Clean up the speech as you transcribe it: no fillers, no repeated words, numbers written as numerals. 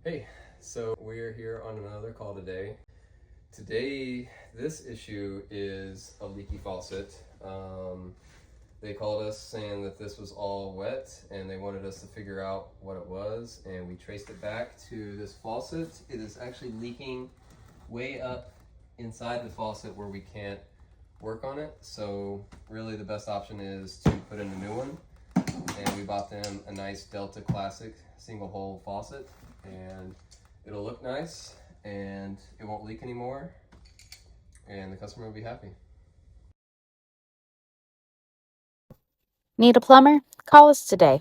Hey, so we're here on another call today. Today, this issue is a leaky faucet. They called us saying that this was all wet and they wanted us to figure out what it was, and we traced it back to this faucet. It is actually leaking way up inside the faucet where we can't work on it. So really the best option is to put in a new one, and we bought them a nice Delta Classic single hole faucet, and it'll look nice and it won't leak anymore and the customer will be happy. Need a plumber? Call us today.